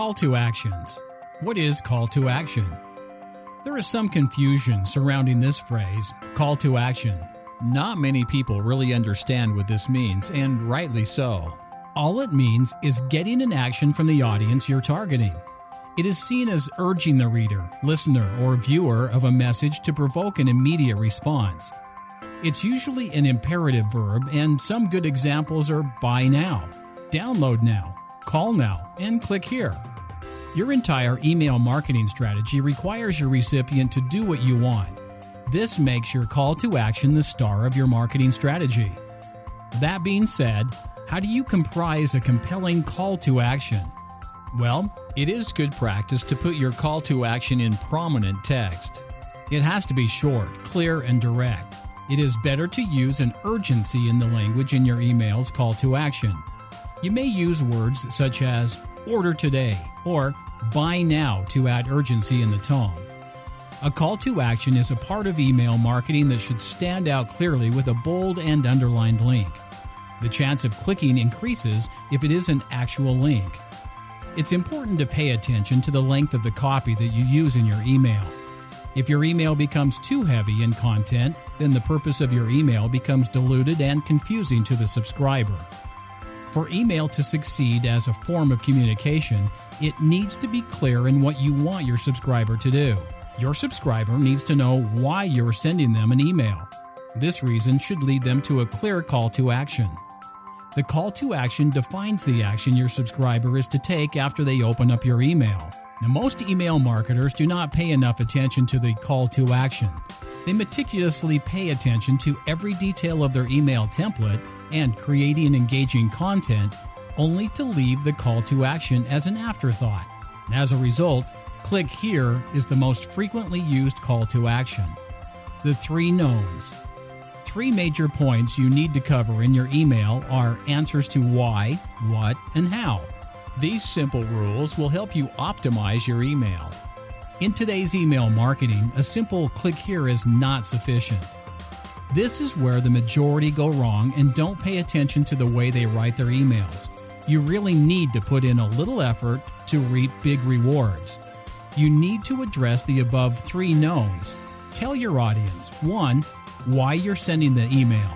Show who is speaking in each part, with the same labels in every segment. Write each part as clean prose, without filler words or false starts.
Speaker 1: Call to actions. What is call to action? There is some confusion surrounding this phrase, call to action. Not many people really understand what this means, and rightly so. All it means is getting an action from the audience you're targeting. It is seen as urging the reader, listener, or viewer of a message to provoke an immediate response. It's usually an imperative verb, and some good examples are buy now, download now, call now, and click here. Your entire email marketing strategy requires your recipient to do what you want. This makes your call to action the star of your marketing strategy. That being said, how do you comprise a compelling call to action? Well, it is good practice to put your call to action in prominent text. It has to be short, clear, and direct. It is better to use an urgency in the language in your email's call to action. You may use words such as order today or buy now to add urgency in the tone. A call to action is a part of email marketing that should stand out clearly with a bold and underlined link. The chance of clicking increases if it is an actual link. It's important to pay attention to the length of the copy that you use in your email. If your email becomes too heavy in content, then the purpose of your email becomes diluted and confusing to the subscriber. For email to succeed as a form of communication, it needs to be clear in what you want your subscriber to do. Your subscriber needs to know why you're sending them an email. This reason should lead them to a clear call to action. The call to action defines the action your subscriber is to take after they open up your email. Now, most email marketers do not pay enough attention to the call to action. They meticulously pay attention to every detail of their email template and creating engaging content, only to leave the call to action as an afterthought. As a result, click here is the most frequently used call to action. The 3 knowns. 3 major points you need to cover in your email are answers to why, what, and how. These simple rules will help you optimize your email. In today's email marketing, a simple click here is not sufficient. This is where the majority go wrong and don't pay attention to the way they write their emails. You really need to put in a little effort to reap big rewards. You need to address the above 3 knowns. Tell your audience, 1, why you're sending the email.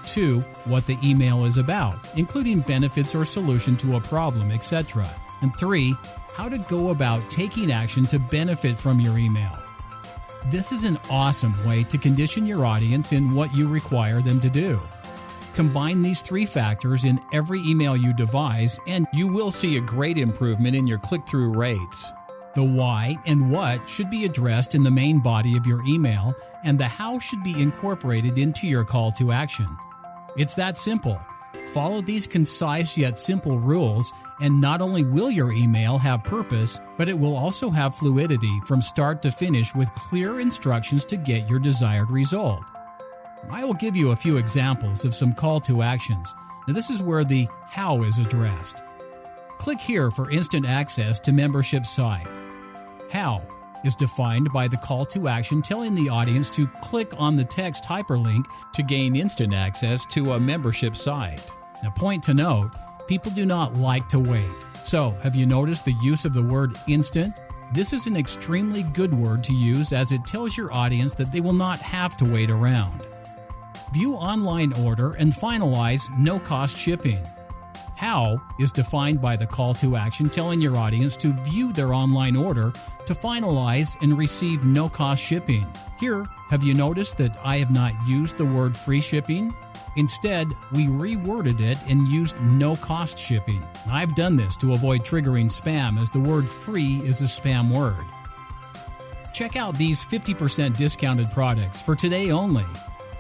Speaker 1: 2, what the email is about, including benefits or solution to a problem, etc. And 3, how to go about taking action to benefit from your email. This is an awesome way to condition your audience in what you require them to do. Combine these 3 factors in every email you devise, and you will see a great improvement in your click-through rates. The why and what should be addressed in the main body of your email, and the how should be incorporated into your call to action. It's that simple. Follow these concise yet simple rules, and not only will your email have purpose, but it will also have fluidity from start to finish with clear instructions to get your desired result. I will give you a few examples of some call to actions. Now, this is where the how is addressed. Click here for instant access to membership site. How is defined by the call to action telling the audience to click on the text hyperlink to gain instant access to a membership site. Now, point to note, people do not like to wait. So, have you noticed the use of the word instant? This is an extremely good word to use as it tells your audience that they will not have to wait around. View online order and finalize no-cost shipping. How is defined by the call to action telling your audience to view their online order to finalize and receive no-cost shipping. Here, have you noticed that I have not used the word free shipping? Instead, we reworded it and used no-cost shipping. I've done this to avoid triggering spam, as the word free is a spam word. Check out these 50% discounted products for today only.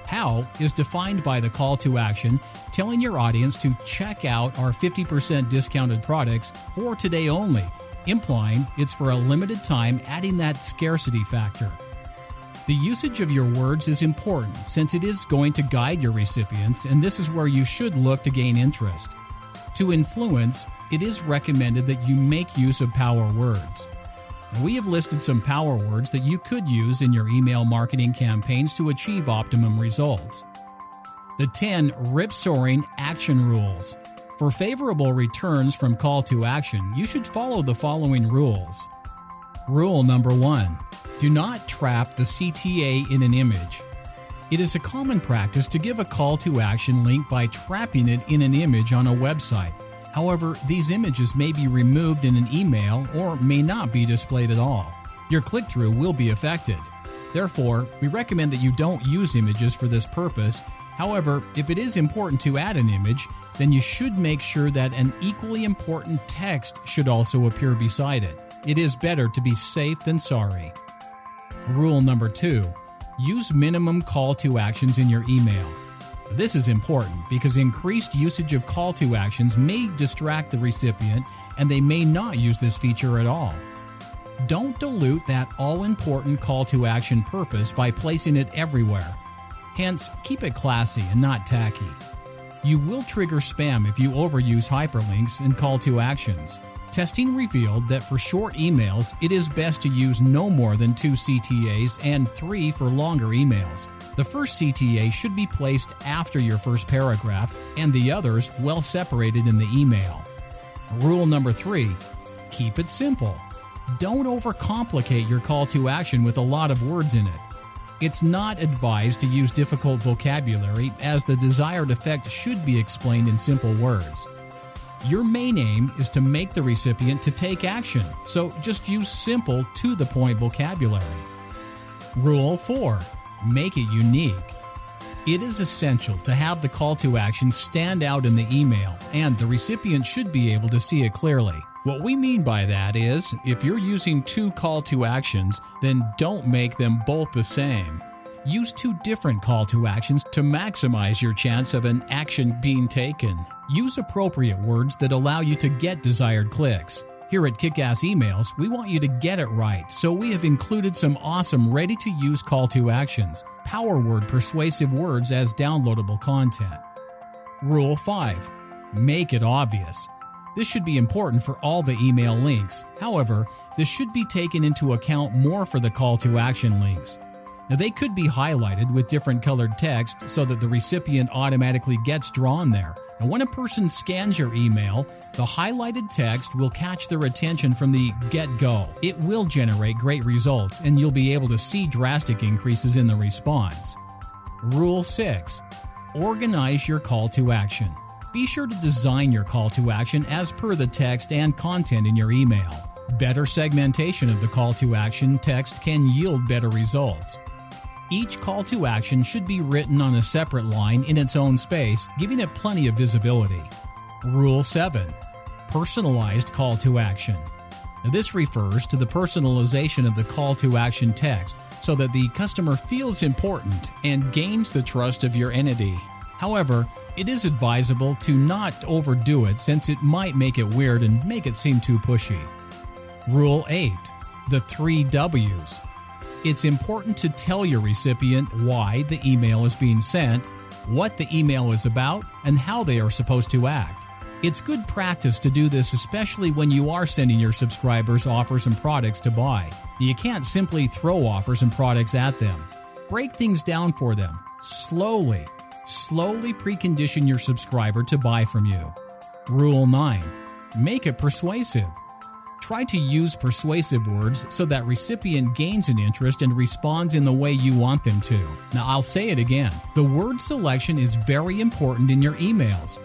Speaker 1: How is defined by the call to action telling your audience to check out our 50% discounted products for today only, implying it's for a limited time, adding that scarcity factor. The usage of your words is important since it is going to guide your recipients, and this is where you should look to gain interest. To influence, it is recommended that you make use of power words. We have listed some power words that you could use in your email marketing campaigns to achieve optimum results. The 10 rip-soaring action rules. For favorable returns from call to action, you should follow the following rules. Rule number 1. Do not trap the CTA in an image. It is a common practice to give a call to action link by trapping it in an image on a website. However, these images may be removed in an email or may not be displayed at all. Your click-through will be affected. Therefore, we recommend that you don't use images for this purpose. However, if it is important to add an image, then you should make sure that an equally important text should also appear beside it. It is better to be safe than sorry. Rule number 2. Use minimum call to actions in your email. This is important because increased usage of call to actions may distract the recipient and they may not use this feature at all. Don't dilute that all-important call to action purpose by placing it everywhere. Hence, keep it classy and not tacky. You will trigger spam if you overuse hyperlinks and call to actions. Testing revealed that for short emails, it is best to use no more than 2 CTAs and 3 for longer emails. The first CTA should be placed after your first paragraph and the others well separated in the email. Rule number 3. Keep it simple. Don't overcomplicate your call to action with a lot of words in it. It's not advised to use difficult vocabulary as the desired effect should be explained in simple words. Your main aim is to make the recipient to take action, so just use simple, to-the-point vocabulary. Rule 4. Make it unique. It is essential to have the call to action stand out in the email, and the recipient should be able to see it clearly. What we mean by that is, if you're using 2 call to actions, then don't make them both the same. Use 2 different call to actions to maximize your chance of an action being taken. Use appropriate words that allow you to get desired clicks. Here at Kick-Ass Emails, we want you to get it right, so we have included some awesome ready-to-use call to actions, power word persuasive words as downloadable content. Rule 5. Make it obvious. This should be important for all the email links. However, this should be taken into account more for the call to action links. Now, they could be highlighted with different colored text so that the recipient automatically gets drawn there. And when a person scans your email, the highlighted text will catch their attention from the get-go. It will generate great results, and you'll be able to see drastic increases in the response. Rule 6. Organize your call to action. Be sure to design your call to action as per the text and content in your email. Better segmentation of the call to action text can yield better results. Each call to action should be written on a separate line in its own space, giving it plenty of visibility. Rule 7. Personalized call to action. Now, this refers to the personalization of the call to action text so that the customer feels important and gains the trust of your entity. However, it is advisable to not overdo it since it might make it weird and make it seem too pushy. Rule 8. The 3 W's. It's important to tell your recipient why the email is being sent, what the email is about, and how they are supposed to act. It's good practice to do this, especially when you are sending your subscribers offers and products to buy. You can't simply throw offers and products at them. Break things down for them. Slowly precondition your subscriber to buy from you. Rule 9. Make it persuasive. Try to use persuasive words so that recipient gains an interest and responds in the way you want them to. Now, I'll say it again. The word selection is very important in your emails.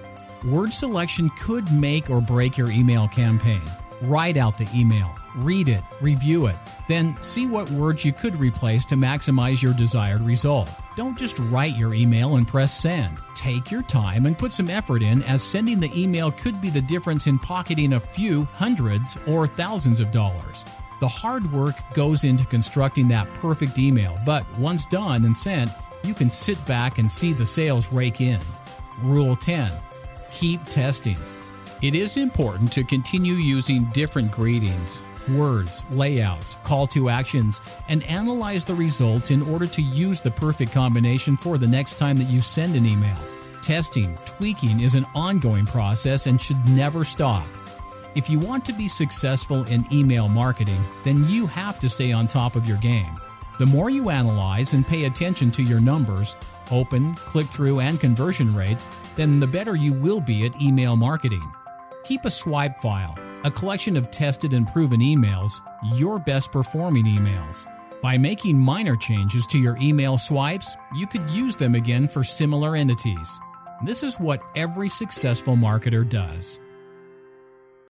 Speaker 1: Word selection could make or break your email campaign. Write out the email, read it, review it, then see what words you could replace to maximize your desired result. Don't just write your email and press send. Take your time and put some effort in, as sending the email could be the difference in pocketing a few hundreds or thousands of dollars. The hard work goes into constructing that perfect email, but once done and sent, you can sit back and see the sales rake in. Rule 10. Keep testing. It is important to continue using different greetings, words, layouts, call to actions, and analyze the results in order to use the perfect combination for the next time that you send an email. Testing, tweaking is an ongoing process and should never stop. If you want to be successful in email marketing, then you have to stay on top of your game. The more you analyze and pay attention to your numbers, open, click-through, and conversion rates, then the better you will be at email marketing. Keep a swipe file, a collection of tested and proven emails, your best performing emails. By making minor changes to your email swipes, you could use them again for similar entities. This is what every successful marketer does.